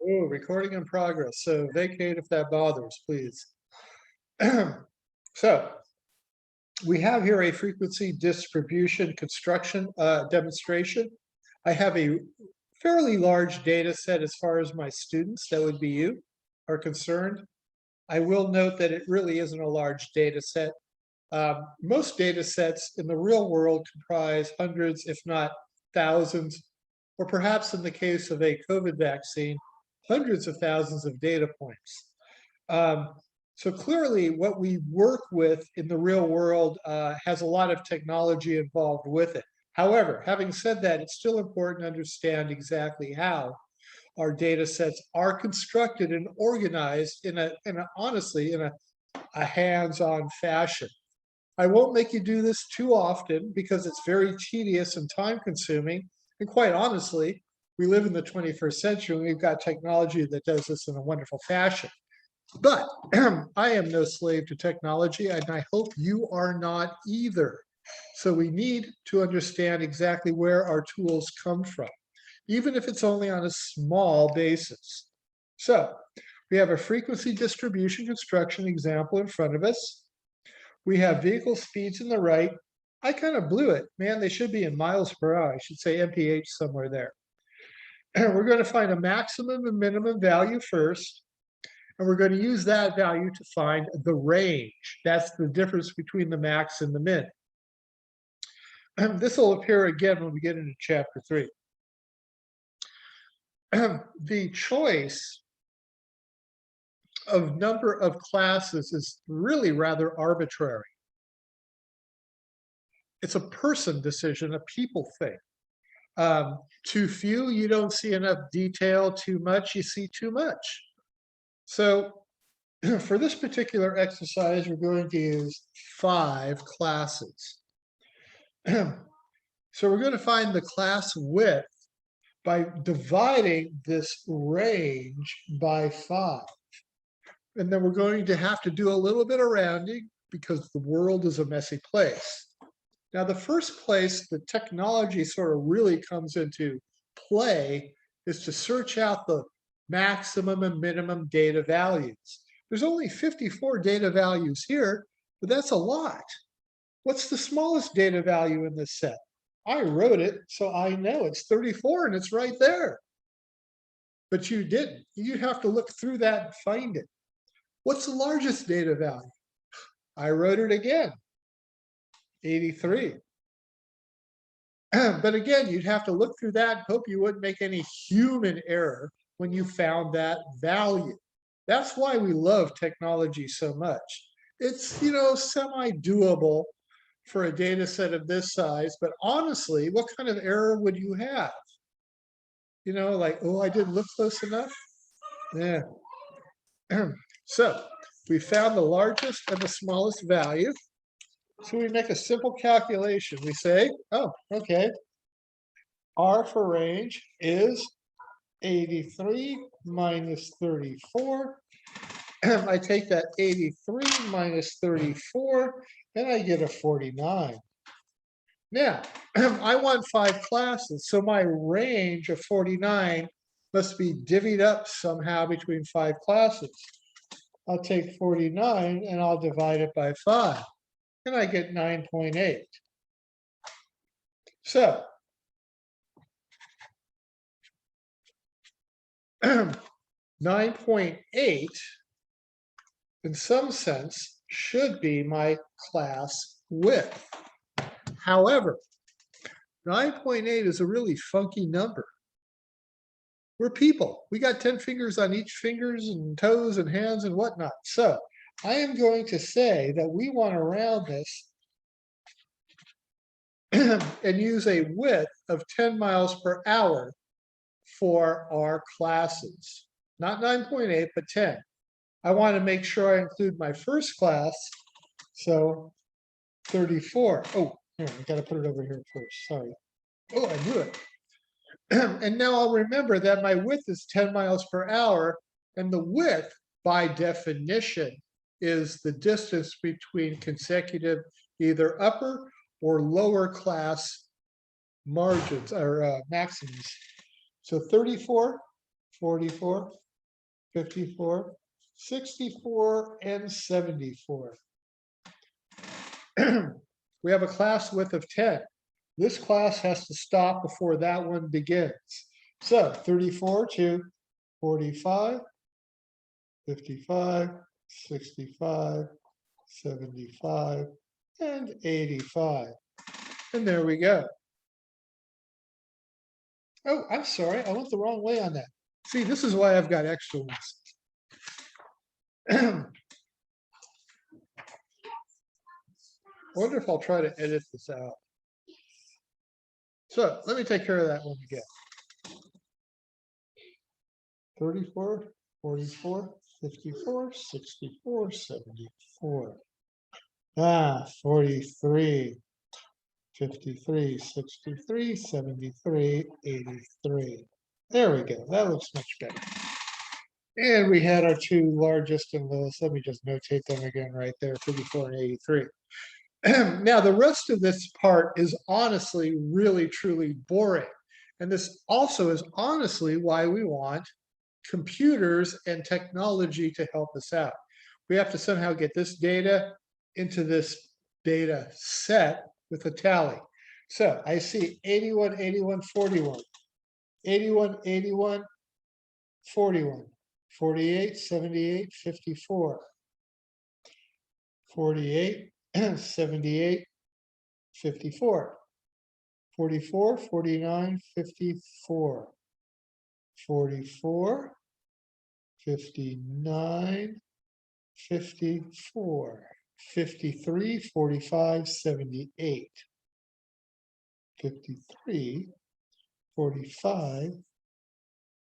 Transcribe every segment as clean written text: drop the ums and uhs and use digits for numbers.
Oh, recording in progress. So vacate if that bothers, please. So we have here a frequency distribution construction demonstration. I have a fairly large data set as far as my students, that would be you, are concerned. I will note that it really isn't a large data set. Most data sets in the real world comprise hundreds, if not thousands, or perhaps in the case of a COVID vaccine, hundreds of thousands of data points. So clearly what we work with in the real world has a lot of technology involved with it. However, having said that, it's still important to understand exactly how our data sets are constructed and organized in a honestly, in a hands-on fashion. I won't make you do this too often because it's very tedious and time-consuming. And quite honestly, we live in the 21st century and we've got technology that does this in a wonderful fashion. But I am no slave to technology, and I hope you are not either. So we need to understand exactly where our tools come from, even if it's only on a small basis. So we have a frequency distribution construction example in front of us. We have vehicle speeds in the right. I kind of blew it. Man, they should be in miles per hour. I should say mph somewhere there. We're going to find a maximum and minimum value first. And we're going to use that value to find the range. That's the difference between the max and the min. This will appear again when we get into chapter 3. The choice of number of classes is really rather arbitrary. It's a person decision, a people thing. Too few, you don't see enough detail. Too much, you see too much. So for this particular exercise, we're going to use 5 classes. So we're going to find the class width by dividing this range by 5. And then we're going to have to do a little bit of rounding because the world is a messy place. Now, the first place the technology sort of really comes into play is to search out the maximum and minimum data values. There's only 54 data values here, but that's a lot. What's the smallest data value in this set? I wrote it, so I know it's 34 and it's right there. But you didn't. You have to look through that and find it. What's the largest data value? I wrote it again, 83. But again, you'd have to look through that and hope you wouldn't make any human error when you found that value. That's why we love technology so much. It's, semi-doable for a data set of this size, but honestly, what kind of error would you have? Like, oh, I didn't look close enough? Yeah. So we found the largest and the smallest value. So we make a simple calculation. We say, oh, okay, R for range is 83 minus 34. I take that 83 minus 34, and I get a 49. Now, I want 5 classes, so my range of 49 must be divvied up somehow between 5 classes. I'll take 49 and I'll divide it by 5, and I get 9.8. So, 9.8, in some sense, should be my class width. However, 9.8 is a really funky number. We're people. We got 10 fingers on each fingers and toes and hands and whatnot. So I am going to say that we want to round this and use a width of 10 miles per hour for our classes. Not 9.8, but 10. I want to make sure I include my first class. So 34. Oh, here, I got to put it over here first. Sorry. Oh, I knew it. And now I'll remember that my width is 10 miles per hour, and the width, by definition, is the distance between consecutive either upper or lower class margins or maximums. So 34 44, 54, 64, and 74. We have a class width of 10. This class has to stop before that one begins. So 34 to 45, 55, 65, 75, and 85. And there we go. Oh, I'm sorry. I went the wrong way on that. See, this is why I've got extra ones. I wonder if I'll try to edit this out. So let me take care of that one again. 34, 44, 54, 64, 74. 43, 53, 63, 73, 83. There we go. That looks much better. And we had our two largest and lowest. Let me just notate them again right there, 54 and 83. Now, the rest of this part is honestly really, truly boring. And this also is honestly why we want computers and technology to help us out. We have to somehow get this data into this data set with a tally. So I see 81, 81, 41, 81, 81, 41, 48, 78, 54, 48, 78, 54, 44, 49, 54, 44, 59, 54, 53, 45, 78, 53, 45,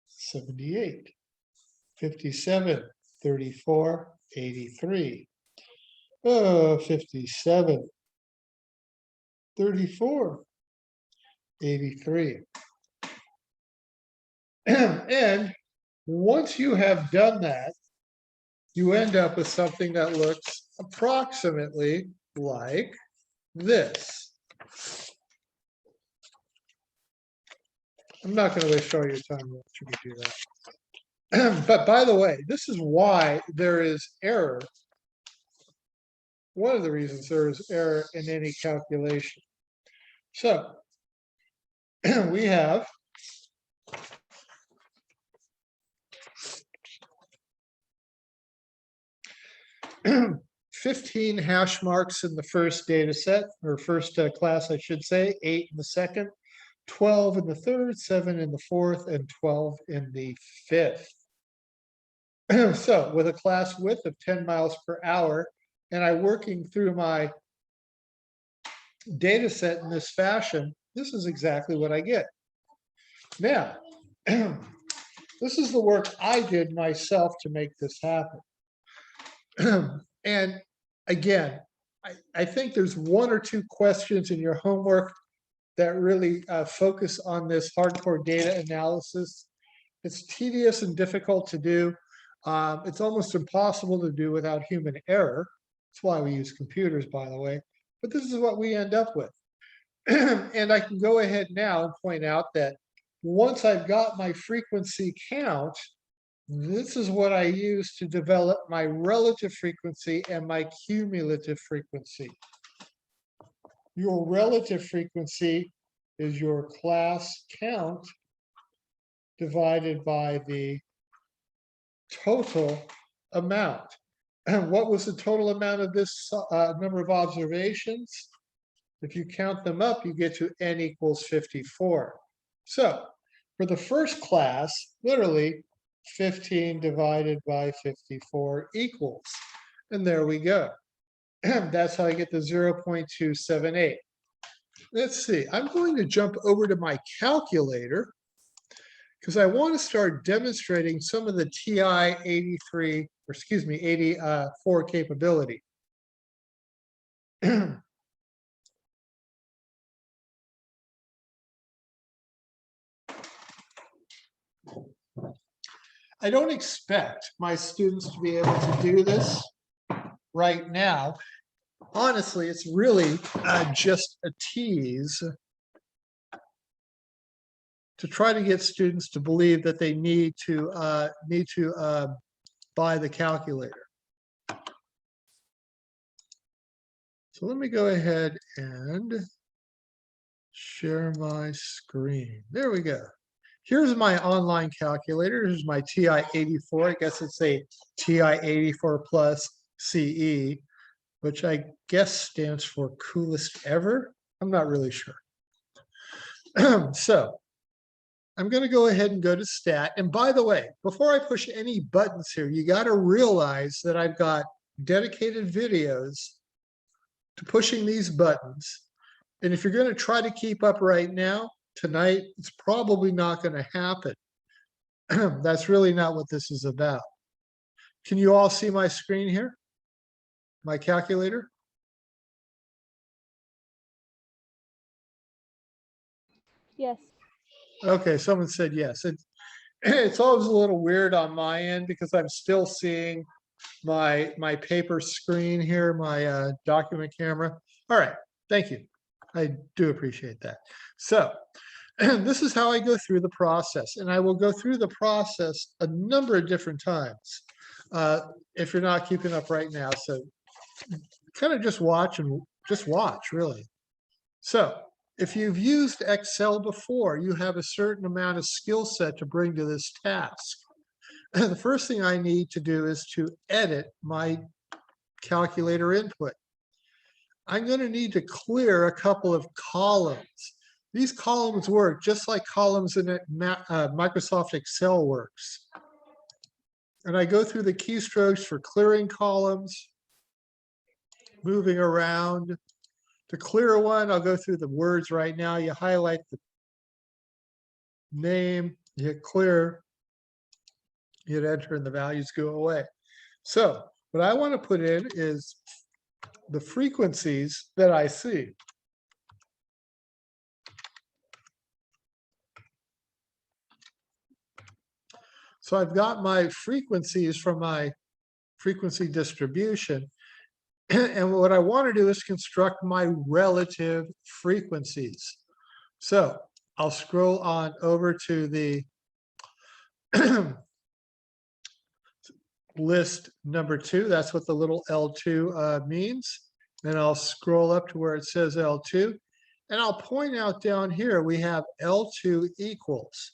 78, 57, 34, 83. 57, 34, 83. And once you have done that, you end up with something that looks approximately like this. I'm not going to waste all your time watching me do that. But by the way, this is why there is error. One of the reasons there is error in any calculation. So we have 15 hash marks in the first data set, or first class, I should say, 8 in the second, 12 in the third, 7 in the fourth, and 12 in the fifth. So with a class width of 10 miles per hour, and I'm working through my data set in this fashion, this is exactly what I get. Now, this is the work I did myself to make this happen. And again, I think there's one or two questions in your homework that really focus on this hardcore data analysis. It's tedious and difficult to do. It's almost impossible to do without human error. That's why we use computers, by the way. But this is what we end up with. And I can go ahead now and point out that once I've got my frequency count, this is what I use to develop my relative frequency and my cumulative frequency. Your relative frequency is your class count divided by the total amount. And what was the total amount of this number of observations? If you count them up, you get to n equals 54. So for the first class, literally 15 divided by 54 equals. And there we go. That's how I get the 0.278. Let's see, I'm going to jump over to my calculator because I want to start demonstrating some of the TI 83, or excuse me, 84 capability. I don't expect my students to be able to do this right now. Honestly, it's really just a tease to try to get students to believe that they need to buy the calculator. So let me go ahead and share my screen. There we go. Here's my online calculator. Here's my TI-84. I guess it's a TI-84 plus CE, which I guess stands for coolest ever. I'm not really sure. So I'm going to go ahead and go to stat. And by the way, before I push any buttons here, you got to realize that I've got dedicated videos to pushing these buttons. And if you're going to try to keep up right now, tonight, it's probably not going to happen. That's really not what this is about. Can you all see my screen here? My calculator? Yes. Okay, someone said yes. It's always a little weird on my end because I'm still seeing my paper screen here, my document camera. All right, thank you. I do appreciate that. So this is how I go through the process, and I will go through the process a number of different times if you're not keeping up right now. So kind of just watch really. So if you've used Excel before, you have a certain amount of skill set to bring to this task. The first thing I need to do is to edit my calculator input. I'm going to need to clear a couple of columns. These columns work just like columns in Microsoft Excel works. And I go through the keystrokes for clearing columns, moving around. To clear one, I'll go through the words right now. You highlight the name, you hit clear, you hit enter, and the values go away. So what I want to put in is the frequencies that I see. So I've got my frequencies from my frequency distribution. And what I want to do is construct my relative frequencies. So I'll scroll on over to the list number 2. That's what the little L2 means. Then I'll scroll up to where it says L2. And I'll point out down here, we have L2 equals.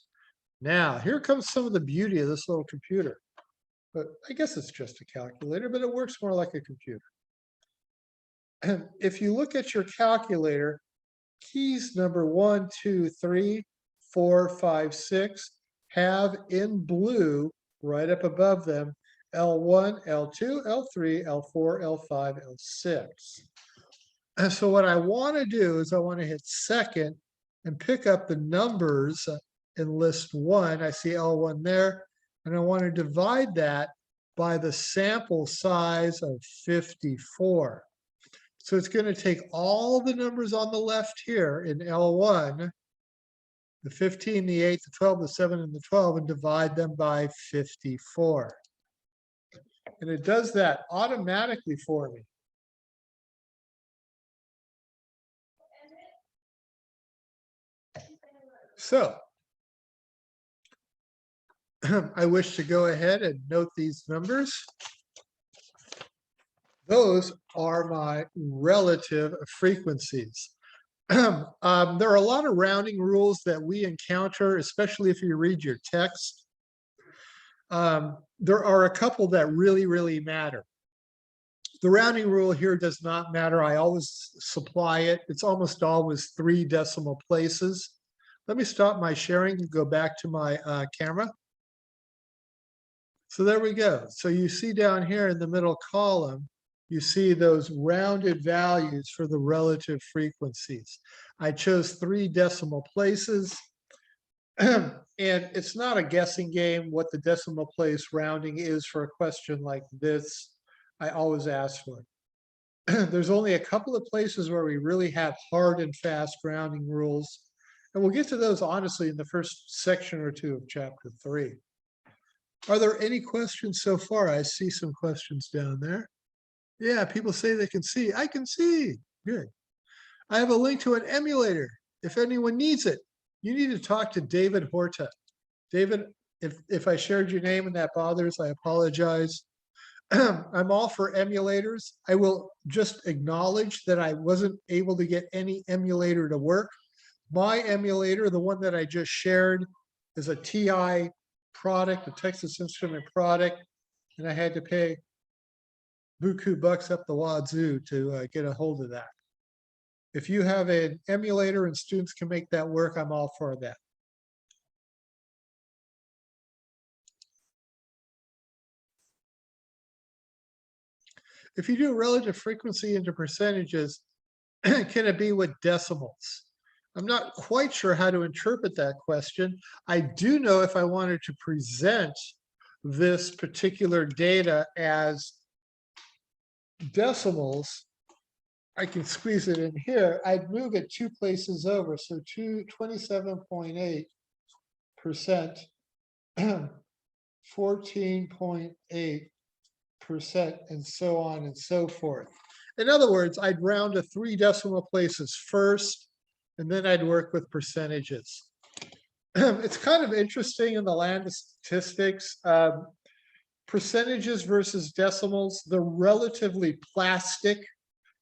Now, here comes some of the beauty of this little computer. But I guess it's just a calculator, but it works more like a computer. And if you look at your calculator, keys number 1, 2, 3, 4, 5, 6 have in blue right up above them L1, L2, L3, L4, L5, L6. And so what I want to do is I want to hit second and pick up the numbers in list 1. I see L1 there, and I want to divide that by the sample size of 54. So it's going to take all the numbers on the left here in L1, the 15, the 8, the 12, the 7, and the 12, and divide them by 54. And it does that automatically for me. So I wish to go ahead and note these numbers. Those are my relative frequencies. There are a lot of rounding rules that we encounter, especially if you read your text. There are a couple that really matter. The rounding rule here does not matter. I always supply it. It's almost always 3 decimal places. Let me stop my sharing and go back to my camera. So there we go. So you see down here in the middle column, you see those rounded values for the relative frequencies. I chose 3 decimal places. And it's not a guessing game what the decimal place rounding is for a question like this. I always ask for it. There's only a couple of places where we really have hard and fast rounding rules. And we'll get to those honestly in the first section or 2 of chapter 3. Are there any questions so far? I see some questions down there. Yeah, people say they can see. I can see. Good. I have a link to an emulator if anyone needs it. you need to talk to David Horta. David, if I shared your name and that bothers, I apologize. I'm all for emulators. I will just acknowledge that I wasn't able to get any emulator to work. My emulator, the one that I just shared, is a TI product, a Texas Instrument product, and I had to pay buku bucks up the wazoo to get a hold of that. If you have an emulator and students can make that work, I'm all for that. If you do relative frequency into percentages, can it be with decimals? I'm not quite sure how to interpret that question. I do know if I wanted to present this particular data as decimals, I can squeeze it in here. I'd move it 2 places over. So 27.8%, 14.8%, and so on and so forth. In other words, I'd round to 3 decimal places first, and then I'd work with percentages. It's kind of interesting in the land of statistics. Percentages versus decimals, they're relatively plastic.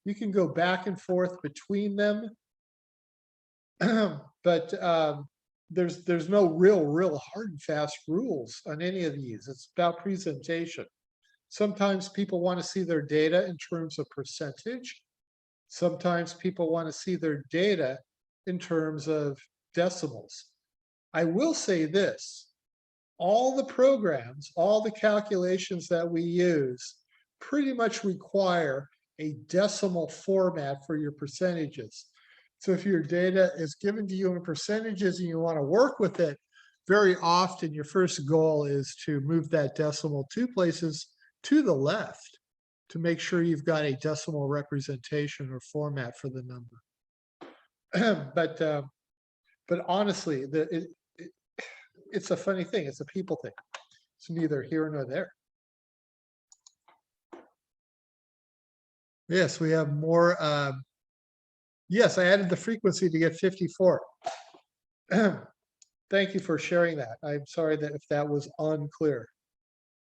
You can go back and forth between them, but there's no real hard and fast rules on any of these. It's about presentation. Sometimes people want to see their data in terms of percentage. Sometimes people want to see their data in terms of decimals. I will say this, all the programs, all the calculations that we use pretty much require a decimal format for your percentages. So if your data is given to you in percentages and you want to work with it, very often your first goal is to move that decimal 2 places to the left to make sure you've got a decimal representation or format for the number. But honestly, it's a funny thing. It's a people thing. It's neither here nor there. Yes, we have more. Yes, I added the frequency to get 54. Thank you for sharing that. I'm sorry that if that was unclear.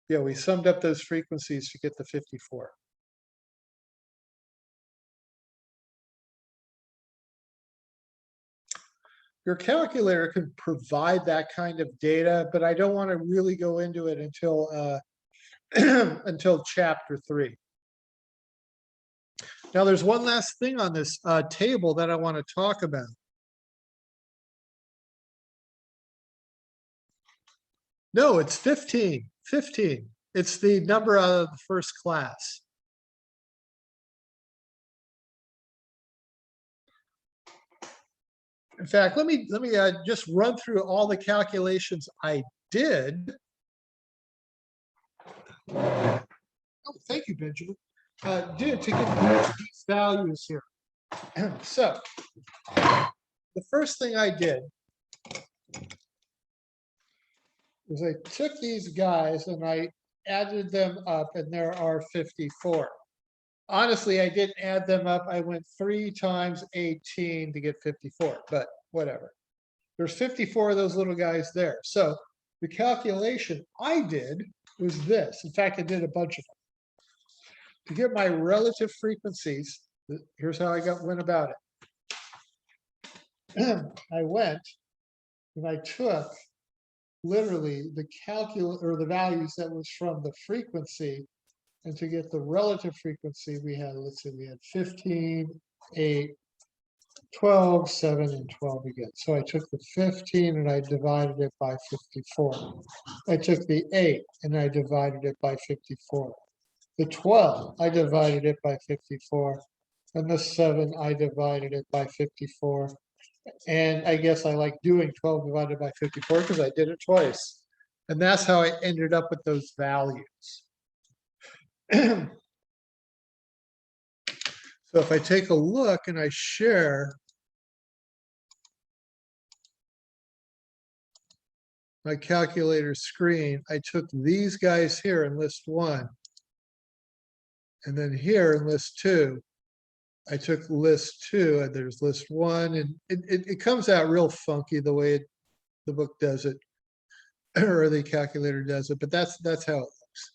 Yeah, we summed up those frequencies to get the 54. Your calculator can provide that kind of data, but I don't want to really go into it until until chapter 3. Now, there's one last thing on this table that I want to talk about. No, it's 15. 15. It's the number out of the first class. In fact, let me just run through all the calculations I did. Oh, thank you, Benjamin. Did to get these values here. So the first thing I did was I took these guys and I added them up, and there are 54. Honestly, I didn't add them up. I went 3 times 18 to get 54, but whatever. There's 54 of those little guys there. So the calculation I did was this. In fact, I did a bunch of them. To get my relative frequencies, here's how I went about it. I went and I took literally the the values that was from the frequency, and to get the relative frequency we had, let's see, we had 15, 8, 12, 7, and 12 again. So I took the 15 and I divided it by 54. I took the 8 and I divided it by 54. The 12, I divided it by 54. And the 7, I divided it by 54. And I guess I like doing 12 divided by 54 because I did it twice. And that's how I ended up with those values. So if I take a look and I share my calculator screen, I took these guys here in list 1, and then here in list 2, I took list 2 and there's list 1, and it comes out real funky the way the book does it, or the calculator does it, but that's how it looks.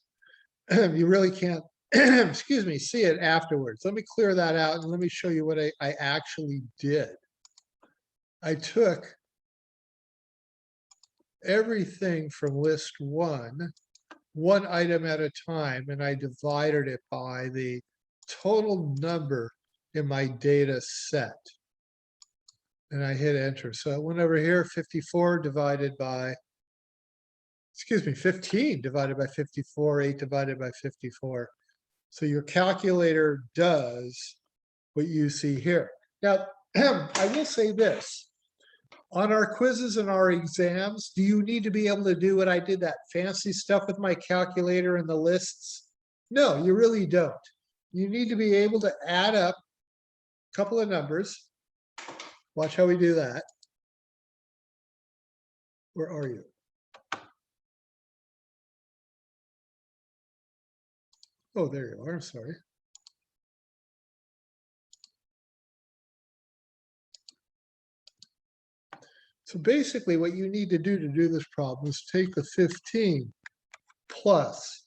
You really can't, excuse me, see it afterwards. Let me clear that out and let me show you what I actually did. I took everything from list 1 item at a time, and I divided it by the total number in my data set. And I hit enter. So I went over here, 54 divided by, excuse me, 15 divided by 54, 8 divided by 54. So your calculator does what you see here. Now, I will say this. On our quizzes and our exams, do you need to be able to do what I did, that fancy stuff with my calculator and the lists? No, you really don't. You need to be able to add up a couple of numbers. Watch how we do that. Where are you? Oh, there you are. I'm sorry. So basically what you need to do this problem is take the 15 plus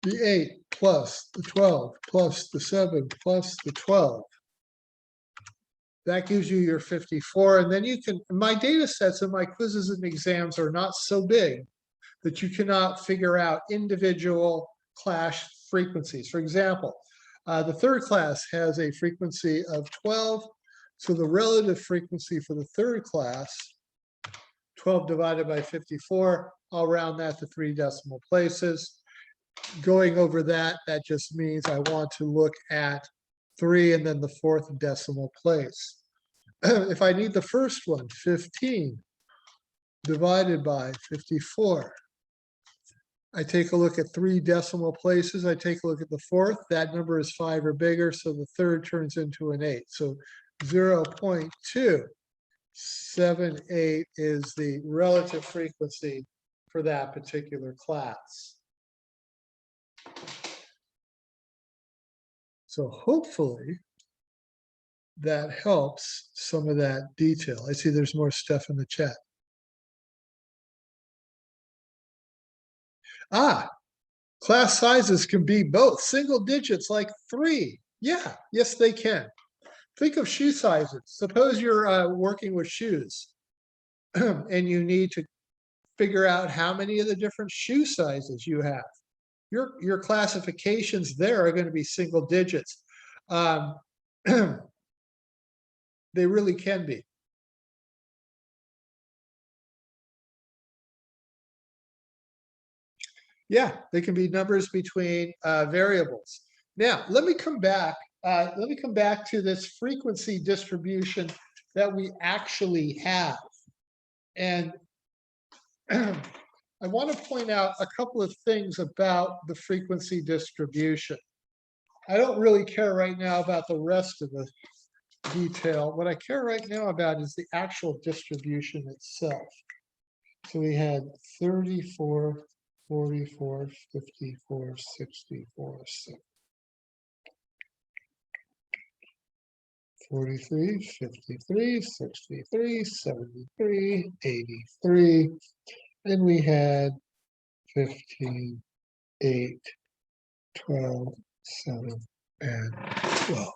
the 8 plus the 12 plus the 7 plus the 12. That gives you your 54. And then you can, my data sets and my quizzes and exams are not so big that you cannot figure out individual class frequencies. For example, the third class has a frequency of 12. So the relative frequency for the third class, 12 divided by 54, I'll round that to 3 decimal places. Going over that, that just means I want to look at 3 and then the 4th decimal place. If I need the first one, 15 divided by 54, I take a look at 3 decimal places. I take a look at the 4th. That number is 5 or bigger, so the 3rd turns into an 8. So 0.278 is the relative frequency for that particular class. So hopefully that helps some of that detail. I see there's more stuff in the chat. Class sizes can be both single digits like 3. Yeah, yes, they can. Think of shoe sizes. Suppose you're working with shoes and you need to figure out how many of the different shoe sizes you have. Your classifications there are going to be single digits. They really can be. Yeah, they can be numbers between variables. Now, let me come back. Let me come back to this frequency distribution that we actually have. And I want to point out a couple of things about the frequency distribution. I don't really care right now about the rest of the detail. What I care right now about is the actual distribution itself. So we had 34, 44, 54, 64, 43, 53, 63, 73, 83, and we had 15, 8, 12, 7, and 12.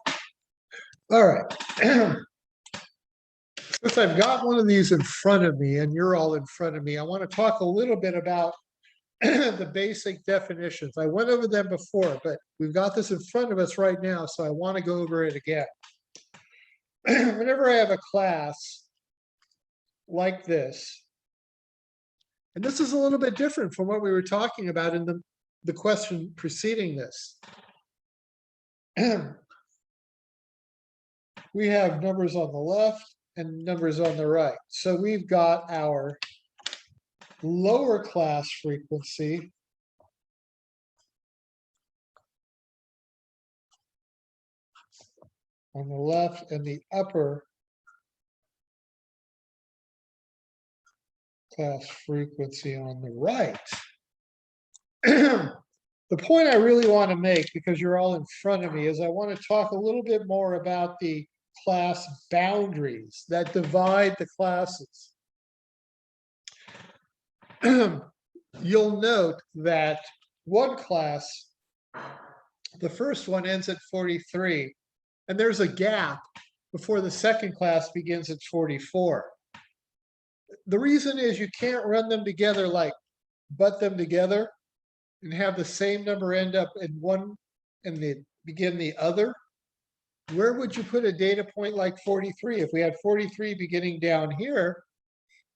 All right. Since I've got one of these in front of me and you're all in front of me, I want to talk a little bit about the basic definitions. I went over them before, but we've got this in front of us right now, so I want to go over it again. Whenever I have a class like this, and this is a little bit different from what we were talking about in the question preceding this. We have numbers on the left and numbers on the right. So we've got our lower class frequency on the left and the upper class frequency on the right. The point I really want to make, because you're all in front of me, is I want to talk a little bit more about the class boundaries that divide the classes. You'll note that one class, the first one ends at 43, and there's a gap before the second class begins at 44. The reason is you can't run them together, like butt them together and have the same number end up in one and begin the other. Where would you put a data point like 43? If we had 43 beginning down here,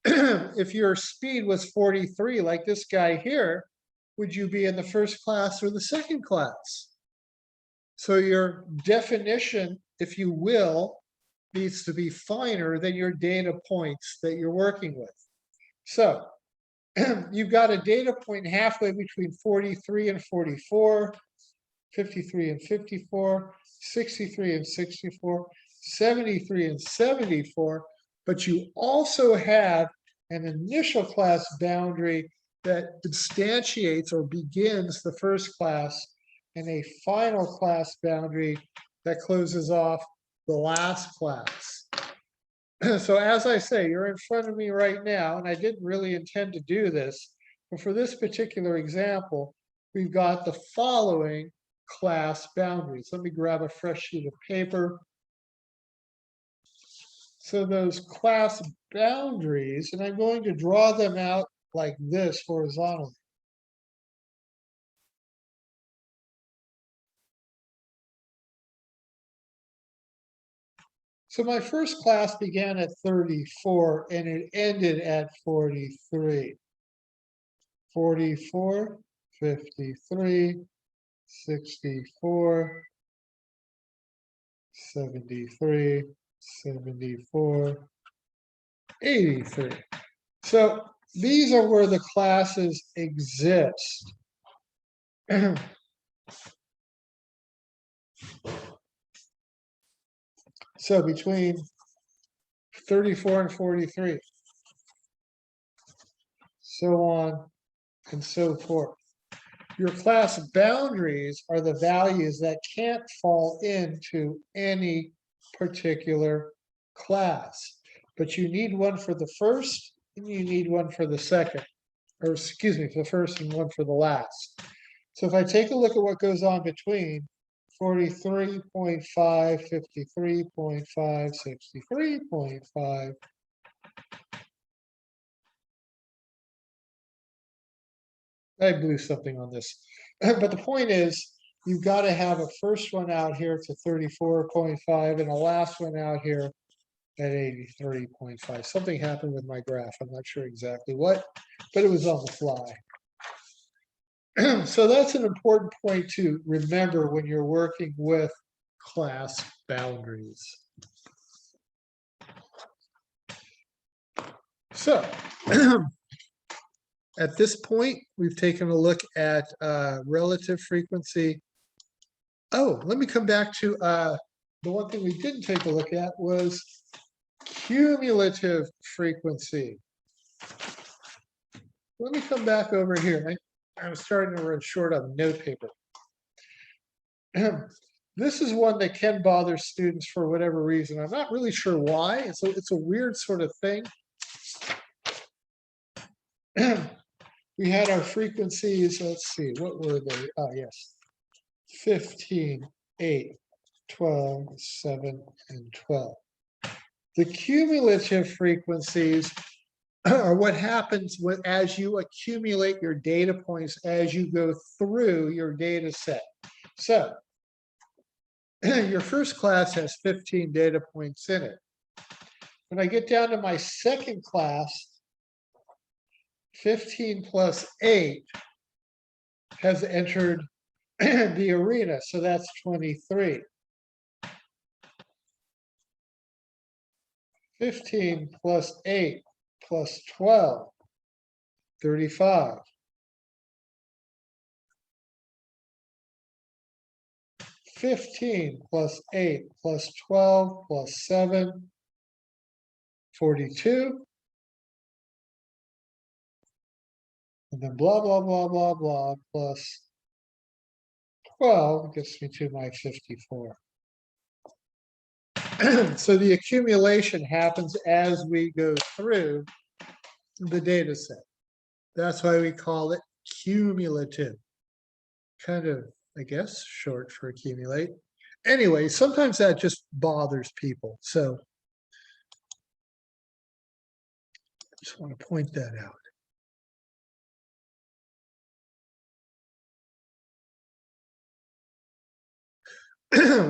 if your speed was 43, like this guy here, would you be in the first class or the second class? So your definition, if you will, needs to be finer than your data points that you're working with. So you've got a data point halfway between 43 and 44, 53 and 54, 63 and 64, 73 and 74, but you also have an initial class boundary that instantiates or begins the first class and a final class boundary that closes off the last class. So as I say, you're in front of me right now, and I didn't really intend to do this, but for this particular example, we've got the following class boundaries. Let me grab a fresh sheet of paper. So those class boundaries, and I'm going to draw them out like this horizontally. So my first class began at 34 and it ended at 43. 44, 53, 64, 73, 74, 83. So these are where the classes exist. So between 34 and 43, so on and so forth. Your class boundaries are the values that can't fall into any particular class, but you need one for the first and you need one for the second, or excuse me, for the first and one for the last. So if I take a look at what goes on between 43.5, 53.5, 63.5, I blew something on this. But the point is, you've got to have a first one out here to 34.5 and a last one out here at 83.5. Something happened with my graph. I'm not sure exactly what, but it was on the fly. So that's an important point to remember when you're working with class boundaries. So at this point, we've taken a look at relative frequency. Oh, let me come back to the one thing we didn't take a look at was cumulative frequency. Let me come back over here. I'm starting to run short on note paper. This is one that can bother students for whatever reason. I'm not really sure why. It's a weird sort of thing. We had our frequencies. Let's see, what were they? Oh, yes. 15, 8, 12, 7, and 12. The cumulative frequencies are what happens as you accumulate your data points as you go through your data set. So your first class has 15 data points in it. When I get down to my second class, 15 plus 8 has entered the arena, so that's 23. 15 plus 8 plus 12, 35. 15 plus 8 plus 12 plus 7, 42. And then blah, blah, blah, blah, blah, plus Well, it gets me to my 54. So the accumulation happens as we go through the data set. That's why we call it cumulative. Kind of, I guess, short for accumulate. Anyway, sometimes that just bothers people. So I just want to point that out.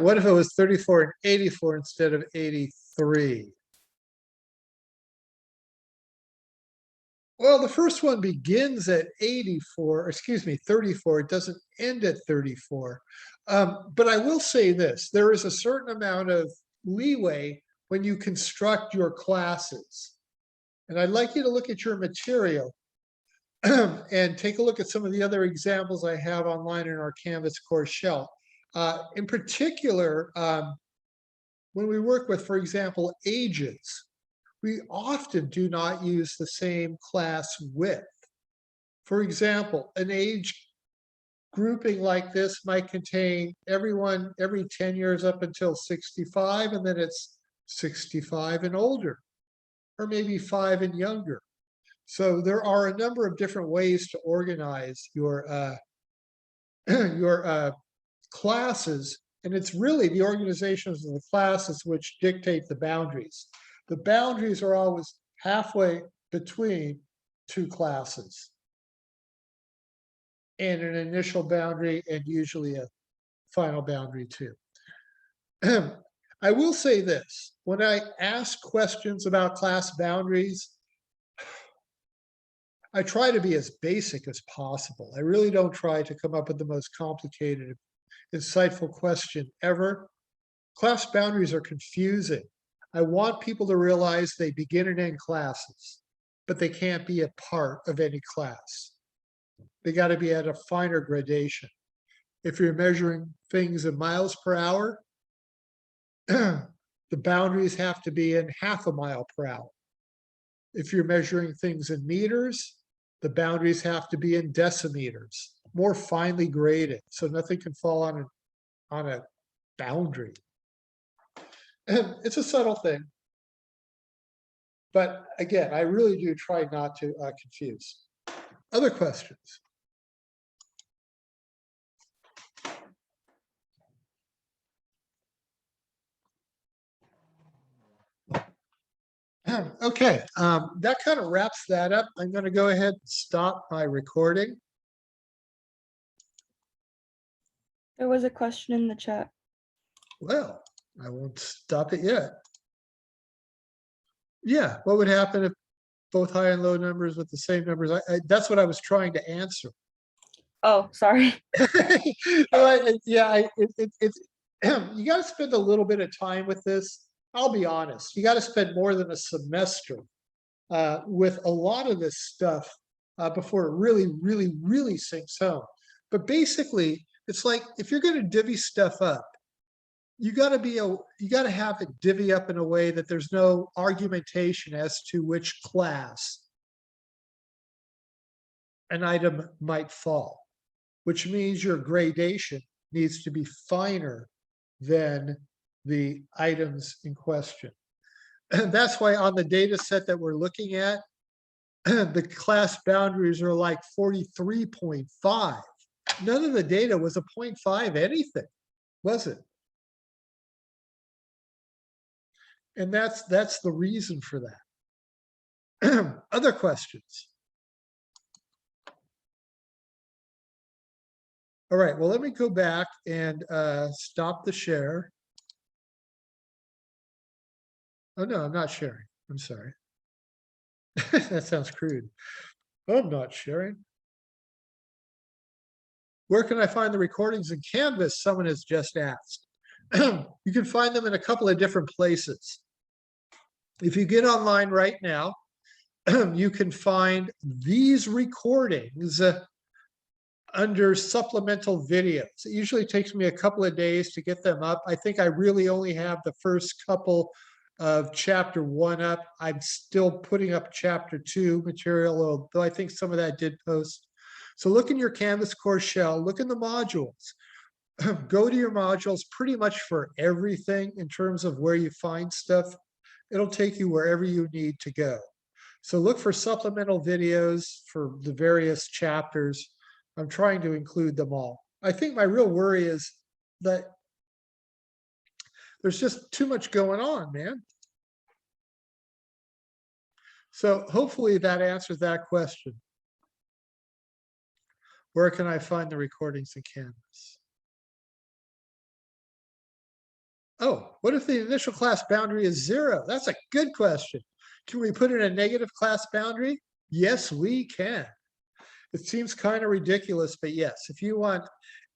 What if it was 34 and 84 instead of 83? Well, the first one begins at 84, excuse me, 34. It doesn't end at 34. But I will say this, there is a certain amount of leeway when you construct your classes. And I'd like you to look at your material and take a look at some of the other examples I have online in our Canvas course shell. In particular, when we work with, for example, ages, we often do not use the same class width. For example, an age grouping like this might contain everyone every 10 years up until 65, and then it's 65 and older, or maybe 5 and younger. So there are a number of different ways to organize your your classes, and it's really the organizations of the classes which dictate the boundaries. The boundaries are always halfway between two classes, and an initial boundary and usually a final boundary too. I will say this, when I ask questions about class boundaries, I try to be as basic as possible. I really don't try to come up with the most complicated, insightful question ever. Class boundaries are confusing. I want people to realize they begin and end classes, but they can't be a part of any class. They got to be at a finer gradation. If you're measuring things in miles per hour, the boundaries have to be in half a mile per hour. If you're measuring things in meters, the boundaries have to be in decimeters, more finely graded, so nothing can fall on a boundary. And it's a subtle thing. But again, I really do try not to confuse. Other questions? Okay, that kind of wraps that up. I'm going to go ahead and stop my recording. There was a question in the chat. Well, I won't stop it yet. Yeah, what would happen if both high and low numbers with the same numbers? That's what I was trying to answer. Oh, sorry. Yeah, it's you got to spend a little bit of time with this. I'll be honest, you got to spend more than a semester with a lot of this stuff before it really sinks home. But basically, it's like if you're going to divvy stuff up, you got to have it divvy up in a way that there's no argumentation as to which class an item might fall, which means your gradation needs to be finer than the items in question. And that's why on the data set that we're looking at, the class boundaries are like 43.5. None of the data was a 0.5 anything, was it? And that's the reason for that. Other questions? All right, well, let me go back and stop the share. Oh, no, I'm not sharing. I'm sorry. That sounds crude. I'm not sharing. Where can I find the recordings in Canvas? Someone has just asked. You can find them in a couple of different places. If you get online right now, you can find these recordings under supplemental videos. It usually takes me a couple of days to get them up. I think I really only have the first couple of chapter 1 up. I'm still putting up chapter 2 material, though I think some of that did post. So look in your Canvas course shell, look in the modules. Go to your modules pretty much for everything in terms of where you find stuff. It'll take you wherever you need to go. So look for supplemental videos for the various chapters. I'm trying to include them all. I think my real worry is that there's just too much going on, man. So hopefully that answers that question. Where can I find the recordings in Canvas? Oh, what if the initial class boundary is 0? That's a good question. Can we put in a negative class boundary? Yes, we can. It seems kind of ridiculous, but yes, if you want.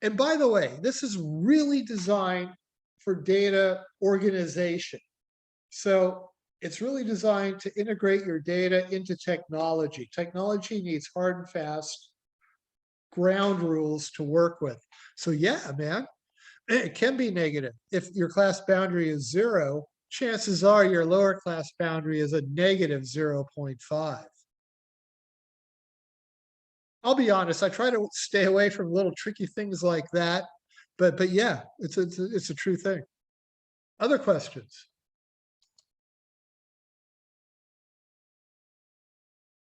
And by the way, this is really designed for data organization. So it's really designed to integrate your data into technology. Technology needs hard and fast ground rules to work with. So yeah, man, it can be negative. If your class boundary is 0, chances are your lower class boundary is a negative 0.5. I'll be honest, I try to stay away from little tricky things like that, but yeah, it's a true thing. Other questions?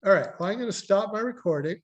All right, well, I'm going to stop my recording.